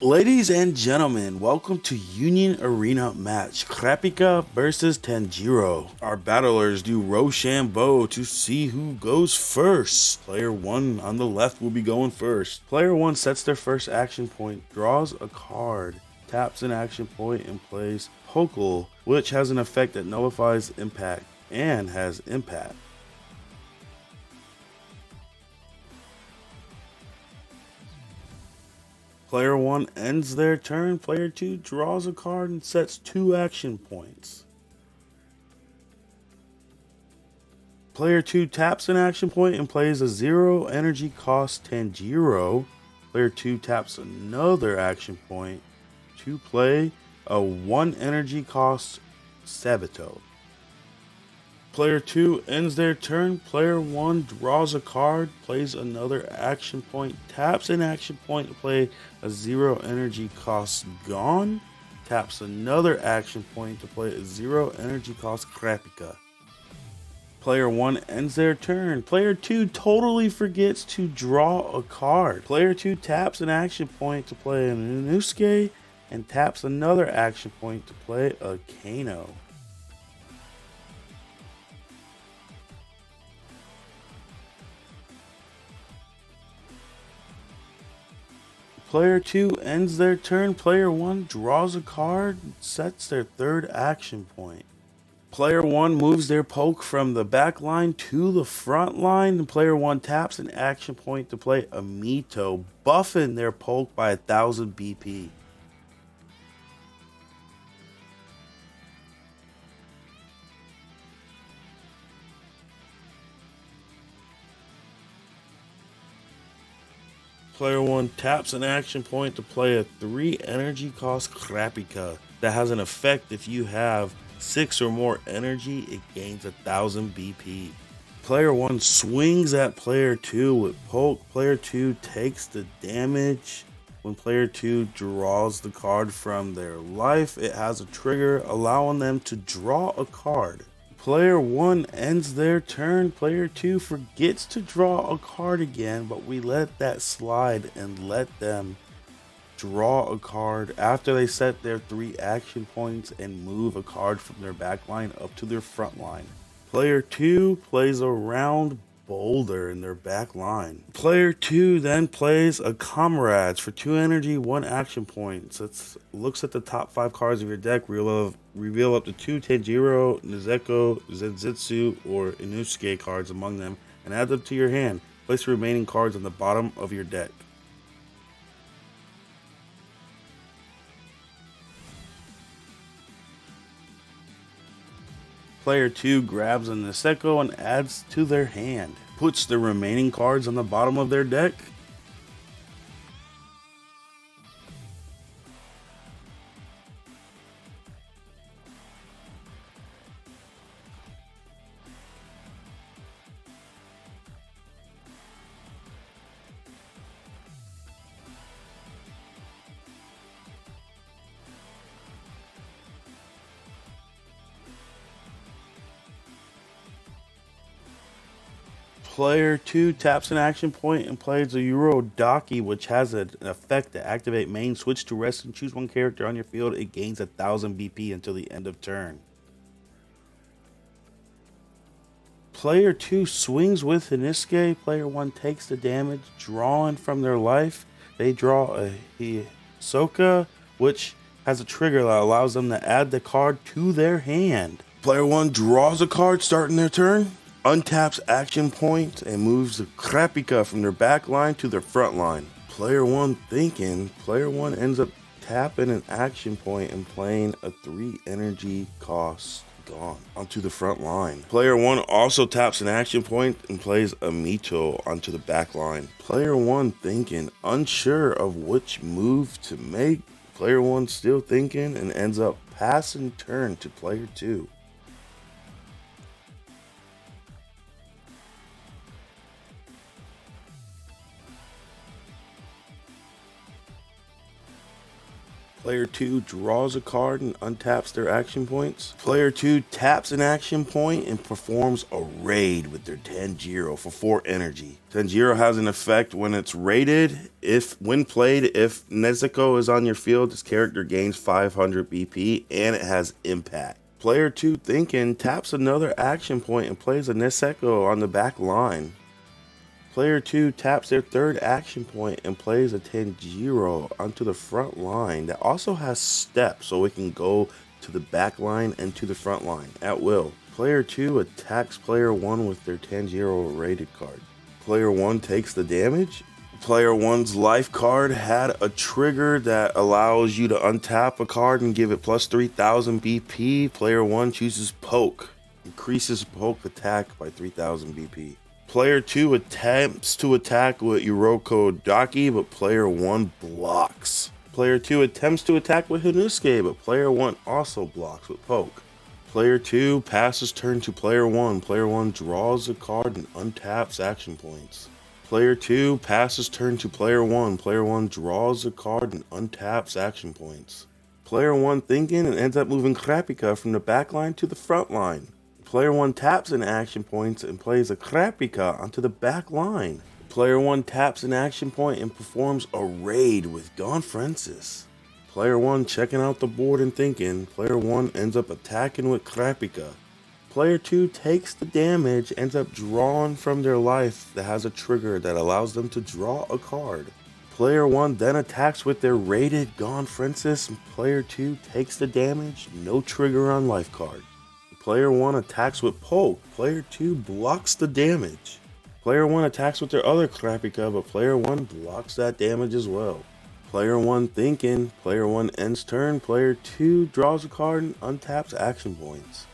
Ladies and gentlemen, welcome to Union Arena match Kurapika versus Tanjiro. Our battlers do Rochambeau to see who goes first. Player 1 on the left will be going first. Player 1 sets their first action point, draws a card, taps an action point, and plays Pokal, which has an effect that nullifies impact and has impact. Player 1 ends their turn, player 2 draws a card and sets 2 action points. Player 2 taps an action point and plays a 0 energy cost Tanjiro. Player 2 taps another action point to play a 1 energy cost Sabito. Player 2 ends their turn. Player 1 draws a card, plays another action point, taps an action point to play a 0 energy cost Gone, taps another action point to play a 0 energy cost Kurapika. Player 1 ends their turn. Player 2 totally forgets to draw a card. Player 2 taps an action point to play an Inosuke and taps another action point to play a Kano. Player 2 ends their turn. Player 1 draws a card, sets their third action point. Player 1 moves their poke from the back line to the front line. And player 1 taps an action point to play a Mito, buffing their poke by 1000 BP. Player 1 taps an action point to play a 3 energy cost Kurapika that has an effect if you have 6 or more energy, it gains 1000 BP. Player 1 swings at player 2 with poke. Player 2 takes the damage. When player 2 draws the card from their life, it has a trigger allowing them to draw a card. Player 1 ends their turn. Player 2 forgets to draw a card again, but we let that slide and let them draw a card after they set their 3 action points and move a card from their back line up to their front line. Player 2 plays a round boulder in their back line. Player 2 then plays a Comrades for 2 energy, 1 action point. So it looks at the top 5 cards of your deck, reveal up to 2 Tanjiro, Nizeko, Zenjutsu, or Inosuke cards among them, and add them to your hand. Place the remaining cards on the bottom of your deck. Player 2 grabs a Niseko and adds to their hand. Puts the remaining cards on the bottom of their deck. Player 2 taps an action point and plays a Eurodaki, which has an effect to activate main, switch to rest, and choose one character on your field. It gains 1000 BP until the end of turn. Player 2 swings with Inosuke. Player 1 takes the damage, drawing from their life. They draw a Hisoka, which has a trigger that allows them to add the card to their hand. Player 1 draws a card starting their turn, untaps action point, and moves the Kurapika from their back line to their front line. Player 1 thinking, player 1 ends up tapping an action point and playing a 3 energy cost Gone onto the front line. Player 1 also taps an action point and plays a Mito onto the back line. Player 1 thinking, unsure of which move to make. Player 1 still thinking and ends up passing turn to player 2. Player 2 draws a card and untaps their action points. Player 2 taps an action point and performs a raid with their Tanjiro for 4 energy. Tanjiro has an effect when it's raided. When played, if Nezuko is on your field, this character gains 500 BP and it has impact. Player 2 thinking taps another action point and plays a Nezuko on the back line. Player 2 taps their third action point and plays a Tanjiro onto the front line that also has steps so it can go to the back line and to the front line at will. Player 2 attacks Player 1 with their Tanjiro rated card. Player 1 takes the damage. Player 1's life card had a trigger that allows you to untap a card and give it plus 3000 BP. Player 1 chooses Poke, increases Poke attack by 3000 BP. Player 2 attempts to attack with Uroko Daki, but Player 1 blocks. Player 2 attempts to attack with Hinusuke, but Player 1 also blocks with Poke. Player 2 passes turn to Player 1. Player 1 draws a card and untaps action points. Player 2 passes turn to Player 1. Player 1 draws a card and untaps action points. Player 1 thinking and ends up moving Kurapika from the back line to the front line. Player 1 taps an action point and plays a Kurapika onto the back line. Player 1 taps an action point and performs a raid with Gone Francis. Player 1 checking out the board and thinking. Player 1 ends up attacking with Kurapika. Player 2 takes the damage, ends up drawing from their life that has a trigger that allows them to draw a card. Player 1 then attacks with their rated Gone Francis, and Player 2 takes the damage, no trigger on life card. Player 1 attacks with Poke. Player 2 blocks the damage. Player 1 attacks with their other Kurapika, but Player 1 blocks that damage as well. Player 1 thinking. Player 1 ends turn. Player 2 draws a card and untaps action points.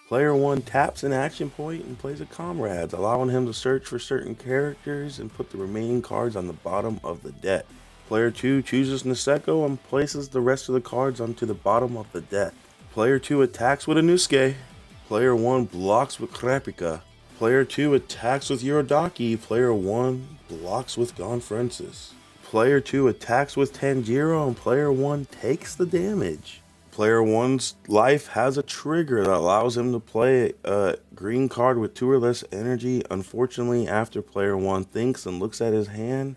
Player 1 taps an action point and plays a Comrades, allowing him to search for certain characters and put the remaining cards on the bottom of the deck. Player 2 chooses Niseko and places the rest of the cards onto the bottom of the deck. Player 2 attacks with Inosuke. Player 1 blocks with Kurapika. Player 2 attacks with Urodaki. Player 1 blocks with Gone Francis. Player 2 attacks with Tanjiro and Player 1 takes the damage. Player 1's life has a trigger that allows him to play a green card with 2 or less energy. Unfortunately, after Player 1 thinks and looks at his hand,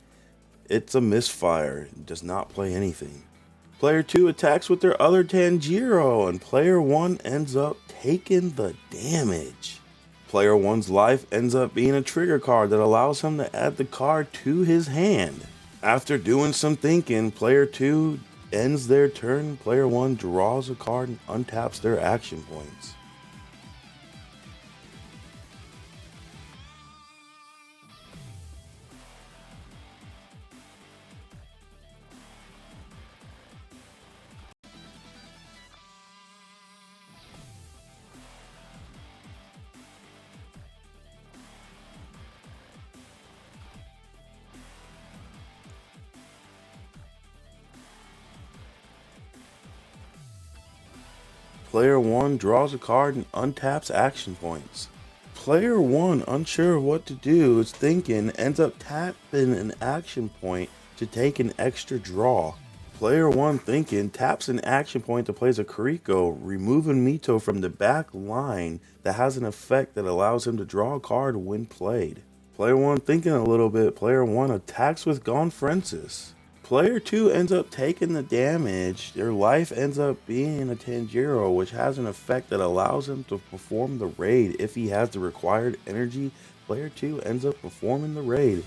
it's a misfire. He does not play anything. Player 2 attacks with their other Tanjiro, and Player 1 ends up taking the damage. Player 1's life ends up being a trigger card that allows him to add the card to his hand. After doing some thinking, Player 2 ends their turn. Player 1 draws a card and untaps their action points. Player 1 draws a card and untaps action points. Player 1, unsure of what to do, is thinking, ends up tapping an action point to take an extra draw. Player 1 thinking taps an action point to place a Kuriko, removing Mito from the back line that has an effect that allows him to draw a card when played. Player 1 thinking a little bit, Player 1 attacks with Gone Francis. Player 2 ends up taking the damage. Their life ends up being a Tanjiro, which has an effect that allows him to perform the raid. If he has the required energy, Player 2 ends up performing the raid.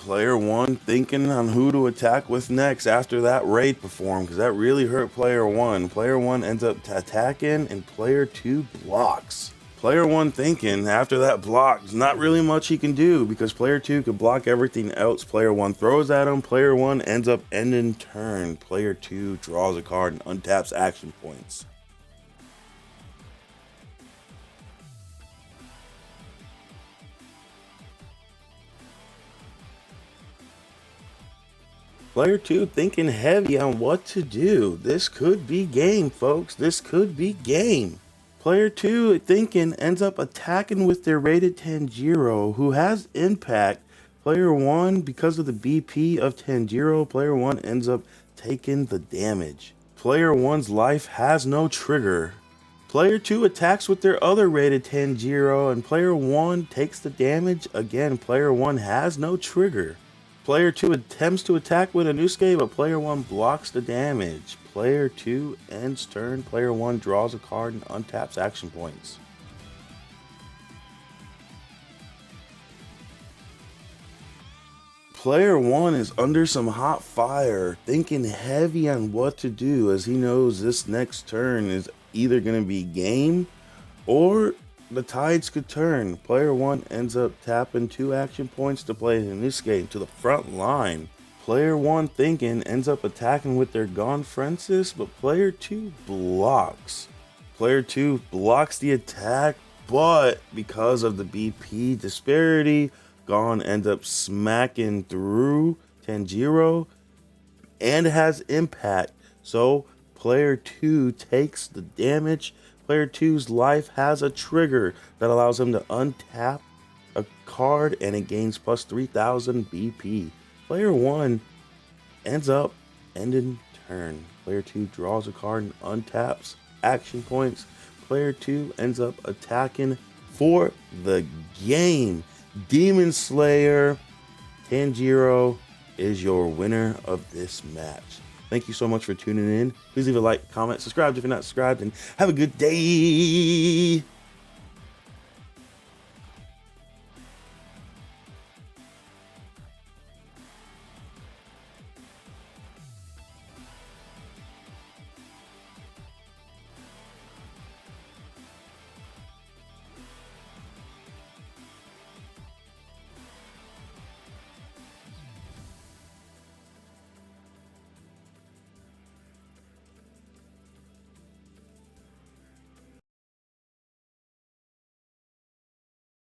Player 1 thinking on who to attack with next after that raid performed, because that really hurt Player 1. Player 1 ends up attacking and Player 2 blocks. Player 1 thinking after that block, there's not really much he can do because Player 2 could block everything else Player 1 throws at him. Player 1 ends up ending turn. Player 2 draws a card and untaps action points. Player 2 thinking heavy on what to do. This could be game, folks. This could be game. Player 2 thinking ends up attacking with their rated Tanjiro, who has impact. Player 1, because of the BP of Tanjiro, Player 1 ends up taking the damage. Player 1's life has no trigger. Player 2 attacks with their other rated Tanjiro, and Player 1 takes the damage. Again, Player 1 has no trigger. Player 2 attempts to attack with Inosuke, but Player 1 blocks the damage. Player 2 ends turn. Player 1 draws a card and untaps action points. Player 1 is under some hot fire, thinking heavy on what to do, as he knows this next turn is either going to be game or the tides could turn. Player 1 ends up tapping 2 action points to play Inosuke to the front line. Player 1 thinking ends up attacking with their Gon Francis, but Player 2 blocks. Player 2 blocks the attack, but because of the BP disparity, Gon ends up smacking through Tanjiro and has impact. So Player 2 takes the damage. Player 2's life has a trigger that allows him to untap a card and it gains plus 3000 BP. Player 1 ends up ending turn. Player 2 draws a card and untaps action points. Player 2 ends up attacking for the game. Demon Slayer Tanjiro is your winner of this match. Thank you so much for tuning in. Please leave a like, comment, subscribe if you're not subscribed, and have a good day.